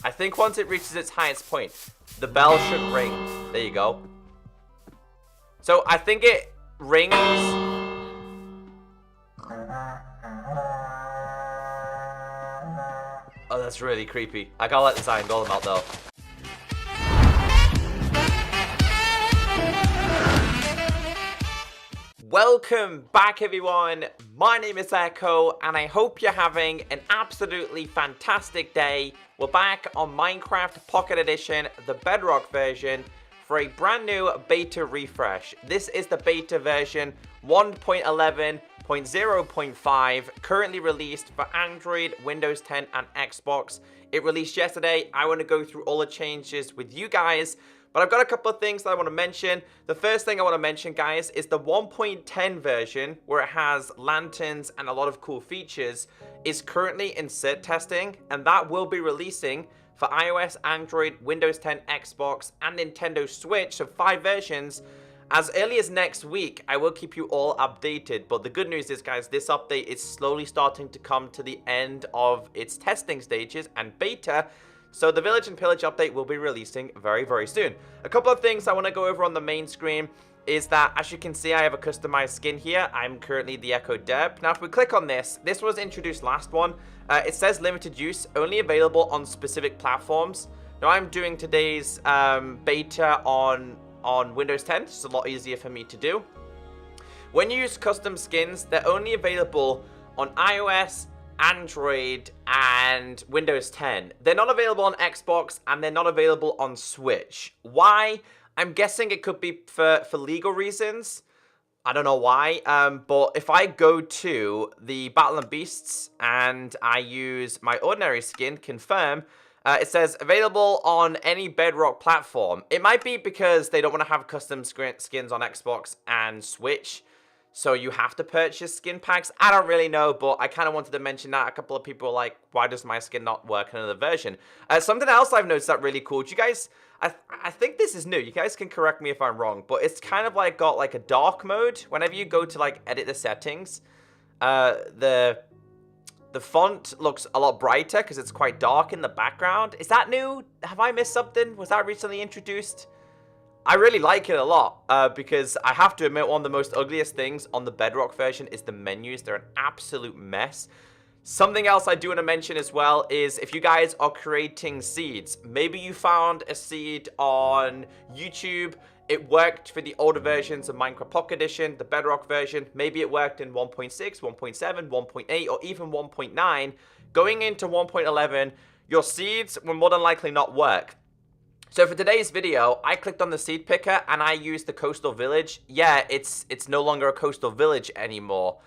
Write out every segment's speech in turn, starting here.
I think once it reaches its highest point, the bell should ring. There you go. So I think it rings. Oh, that's really creepy. I gotta let this iron golem out though. Welcome back, everyone. My name is Echo, and I hope you're having an absolutely fantastic day. We're back on Minecraft Pocket Edition, the Bedrock version, for a brand new beta refresh. This is the beta version 1.11.0.5, currently released for Android, Windows 10, and Xbox. It released yesterday. I want to go through all the changes with you guys. But I've got a couple of things that I want to mention. The first thing I want to mention, guys, is the 1.10 version, where it has lanterns and a lot of cool features, is currently in cert testing, and that will be releasing for iOS, Android, Windows 10, Xbox, and Nintendo Switch, so 5 versions, as early as next week. I will keep you all updated, but the good news is, guys, this update is slowly starting to come to the end of its testing stages and beta. So the Village and Pillage update will be releasing very, very soon. A couple of things I want to go over on the main screen is that, as you can see, I have a customized skin here. I'm currently the Echo Derp. Now, if we click on this, this was introduced last one. It says limited use, only available on specific platforms. Now, I'm doing today's beta on Windows 10. It's a lot easier for me to do. When you use custom skins, they're only available on iOS, Android, and Windows 10. They're not available on Xbox, and they're not available on Switch. Why? I'm guessing it could be for legal reasons. I don't know why, but if I go to the Battle and Beasts and I use my ordinary skin, confirm, it says available on any Bedrock platform. It might be because they don't want to have custom skins on Xbox and Switch, so you have to purchase skin packs. I don't really know, but I kind of wanted to mention that. A couple of people were like, why does my skin not work in another version? Something else I've noticed that really cool. Do you guys, I think this is new. You guys can correct me if I'm wrong, but it's kind of like got like a dark mode. Whenever you go to like edit the settings, the font looks a lot brighter because it's quite dark in the background. Is that new? Have I missed something? Was that recently introduced? I really like it a lot because I have to admit, one of the most ugliest things on the Bedrock version is the menus. They're an absolute mess. Something else I do want to mention as well is if you guys are creating seeds, maybe you found a seed on YouTube. It worked for the older versions of Minecraft Pocket Edition, the Bedrock version. Maybe it worked in 1.6, 1.7, 1.8, or even 1.9. Going into 1.11, your seeds will more than likely not work. So for today's video, I clicked on the seed picker and I used the coastal village. Yeah, it's no longer a coastal village anymore.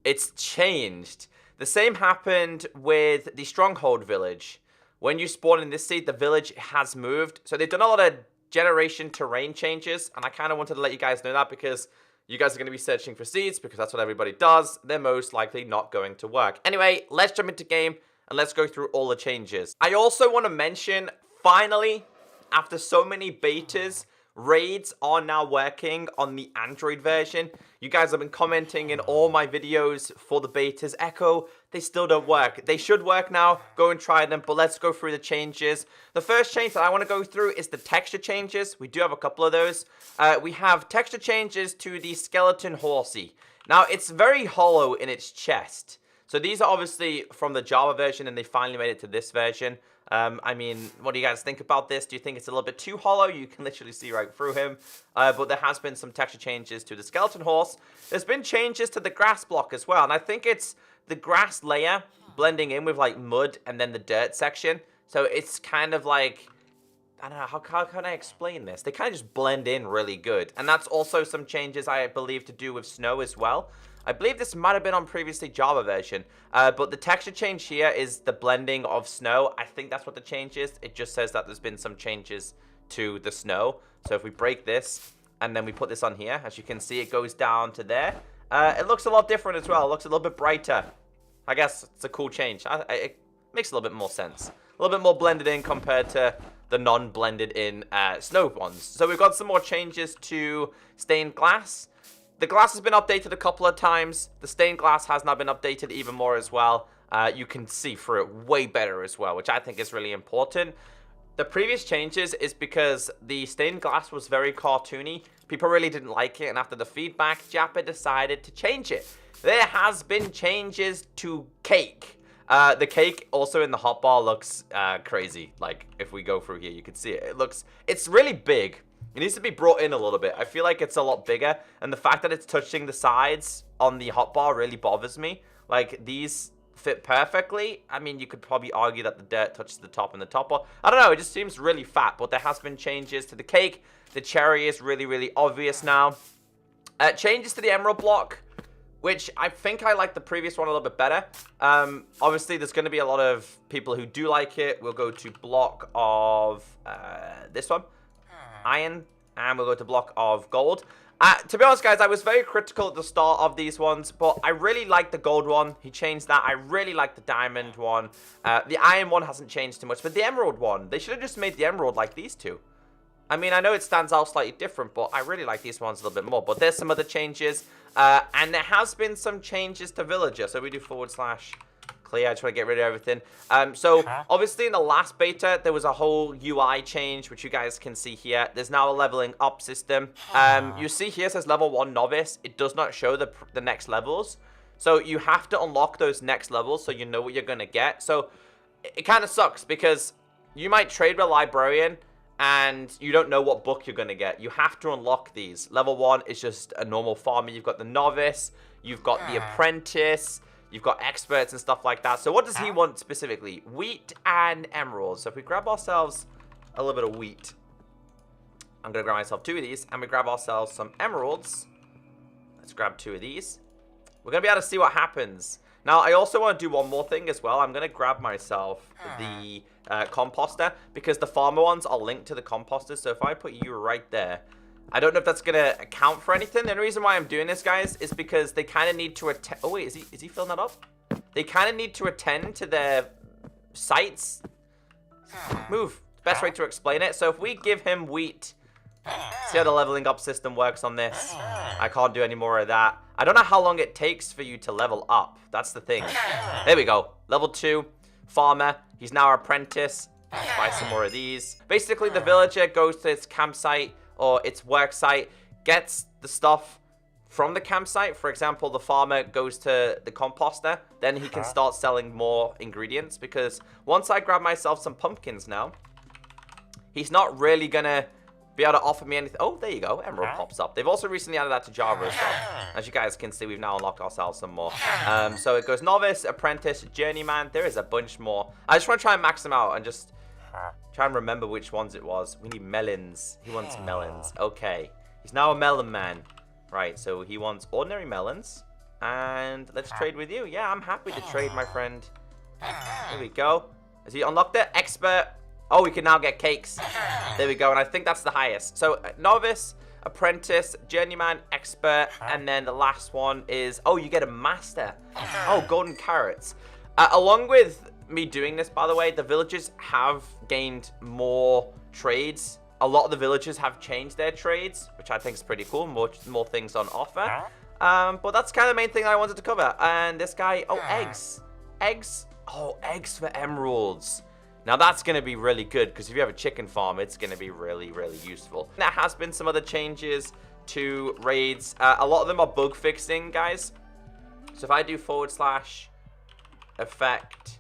It's changed. The same happened with the stronghold village. When you spawn in this seed, the village has moved. So they've done a lot of generation terrain changes, and I kind of wanted to let you guys know that because you guys are going to be searching for seeds because that's what everybody does. They're most likely not going to work. Anyway, let's jump into game and let's go through all the changes. I also want to mention, finally, after so many betas, raids are now working on the Android version. You guys have been commenting in all my videos for the betas. Echo, they still don't work. They should work now. Go and try them, but let's go through the changes. The first change that I want to go through is the texture changes. We do have a couple of those. We have texture changes to the skeleton horsey. Now, it's very hollow in its chest. So these are obviously from the Java version, and they finally made it to this version. I mean, what do you guys think about this? Do you think it's a little bit too hollow? You can literally see right through him. But there has been some texture changes to the skeleton horse. There's been changes to the grass block as well. And I think it's the grass layer blending in with like mud and then the dirt section. So it's kind of like, I don't know, how can I explain this? They kind of just blend in really good. And that's also some changes, I believe, to do with snow as well. I believe this might have been on previously Java version, but the texture change here is the blending of snow. I think that's what the change is. It just says that there's been some changes to the snow. So if we break this and then we put this on here, as you can see, it goes down to there. It looks a lot different as well. It looks a little bit brighter. I guess it's a cool change. It makes a little bit more sense. A little bit more blended in compared to the non-blended in snow ones. So we've got some more changes to stained glass. The glass has been updated a couple of times. The stained glass has now been updated even more as well. you can see through it way better as well, which I think is really important. The previous changes is because the stained glass was very cartoony. People really didn't like it, and after the feedback, Jappa decided to change it. There has been changes to cake. The cake also in the hotbar looks crazy. Like, if we go through here, you can see it. It's really big. It needs to be brought in a little bit. I feel like it's a lot bigger, and the fact that it's touching the sides on the hotbar really bothers me. Like, these fit perfectly. I mean, you could probably argue that the dirt touches the top and the topper. I don't know, it just seems really fat, but there has been changes to the cake. The cherry is really, really obvious now. Changes to the emerald block, which I think I like the previous one a little bit better. Obviously, there's going to be a lot of people who do like it. We'll go to block of this one, iron, and we'll go to block of gold. To be honest, guys, I was very critical at the start of these ones, but I really like the gold one. He changed that. I really like the diamond one. The iron one hasn't changed too much, but the emerald one, they should have just made the emerald like these two. I mean, I know it stands out slightly different, but I really like these ones a little bit more. But there's some other changes, and there has been some changes to villager. So we do / clear. I just want to get rid of everything. So obviously in the last beta, there was a whole UI change, which you guys can see here. There's now a leveling up system. You see here it says level 1 novice. It does not show the next levels. So you have to unlock those next levels so you know what you're going to get. So it kind of sucks because you might trade with a librarian and you don't know what book you're going to get. You have to unlock these. Level 1 is just a normal farmer. You've got the novice. You've got the apprentice. You've got experts and stuff like that. So what does he want specifically? Wheat and emeralds. So if we grab ourselves a little bit of wheat, I'm going to grab myself 2 of these, and we grab ourselves some emeralds. Let's grab 2 of these. We're going to be able to see what happens. Now, I also want to do one more thing as well. I'm going to grab myself the composter, because the farmer ones are linked to the composters. So if I put you right there, I don't know if that's going to account for anything. The only reason why I'm doing this, guys, is because they kind of need to attend. Oh, wait, is he filling that up? They kind of need to attend to their sites. Move. Best way to explain it. So if we give him wheat, see how the leveling up system works on this? I can't do any more of that. I don't know how long it takes for you to level up. That's the thing. There we go. Level 2, farmer. He's now our apprentice. Let's buy some more of these. Basically, the villager goes to its campsite or its work site, gets the stuff from the campsite. For example, the farmer goes to the composter, then he can start selling more ingredients, because once I grab myself some pumpkins now, he's not really gonna be able to offer me anything. Oh, there you go, emerald pops up. They've also recently added that to Java as well. As you guys can see, we've now unlocked ourselves some more. So it goes novice, apprentice, journeyman. There is a bunch more. I just want to try and max them out and just try and remember which ones it was. We need melons. He wants melons. Okay. He's now a melon man. Right, so he wants ordinary melons. And let's trade with you. Yeah, I'm happy to trade, my friend. There we go. Has he unlocked it? Expert. Oh, we can now get cakes. There we go. And I think that's the highest. So novice, apprentice, journeyman, expert. And then the last one is, oh, you get a master. Oh, golden carrots. Along with me doing this, by the way, the villagers have gained more trades. A lot of the villagers have changed their trades, which I think is pretty cool. More things on offer. But that's kind of the main thing I wanted to cover. And this guy, oh, eggs. Eggs. Oh, eggs for emeralds. Now that's going to be really good, because if you have a chicken farm, it's going to be really, really useful. There has been some other changes to raids. A lot of them are bug fixing, guys. So if I do / effect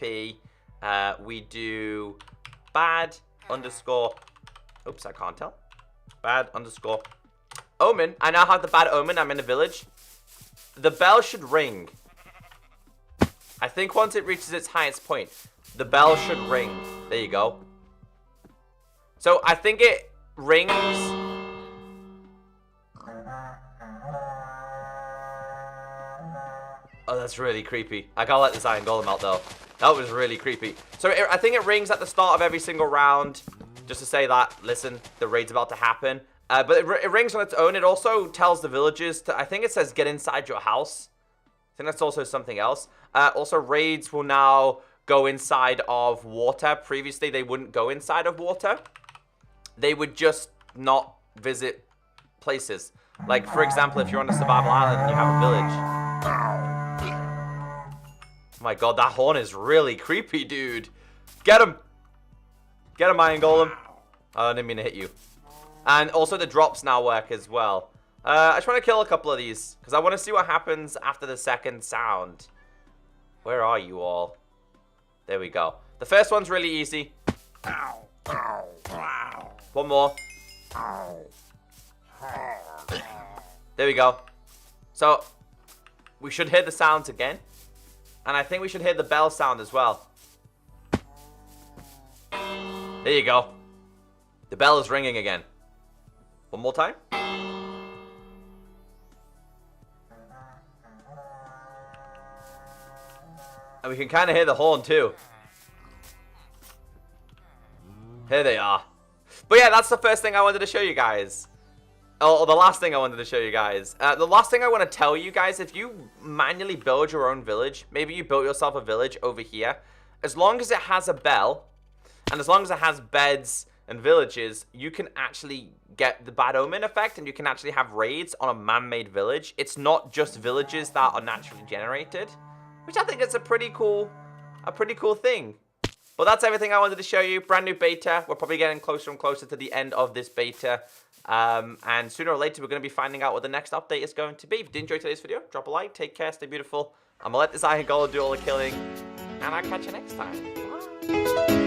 @p, we do bad underscore, oops, I can't tell. Bad underscore omen. I now have the bad omen. I'm in a village. The bell should ring. I think once it reaches its highest point, the bell should ring. There you go. So I think it rings. Oh, that's really creepy. I can't let this iron golem out though. That was really creepy. So I think it rings at the start of every single round, just to say that, listen, the raid's about to happen. But it rings on its own. It also tells the villagers to, I think it says get inside your house. I think that's also something else. Also, raids will now go inside of water. Previously, they wouldn't go inside of water. They would just not visit places. Like, for example, if you're on a survival island and you have a village. Oh my god, that horn is really creepy, dude. Get him. Get him, Iron Golem. Oh, I didn't mean to hit you. And also the drops now work as well. I just want to kill a couple of these, because I want to see what happens after the second sound. Where are you all? There we go. The first one's really easy. One more. There we go. So, we should hear the sounds again. And I think we should hear the bell sound as well. There you go. The bell is ringing again. One more time. And we can kind of hear the horn too. Here they are. But yeah, that's the first thing I wanted to show you guys. Or the last thing I wanted to show you guys. The last thing I want to tell you guys, if you manually build your own village, maybe you built yourself a village over here, as long as it has a bell, and as long as it has beds and villages, you can actually get the bad omen effect, and you can actually have raids on a man-made village. It's not just villages that are naturally generated, which I think is a pretty cool thing. But that's everything I wanted to show you. Brand new beta. We're probably getting closer and closer to the end of this beta. And sooner or later, we're going to be finding out what the next update is going to be. If you did enjoy today's video, drop a like. Take care. Stay beautiful. I'm going to let this Iron Golem do all the killing. And I'll catch you next time. Bye.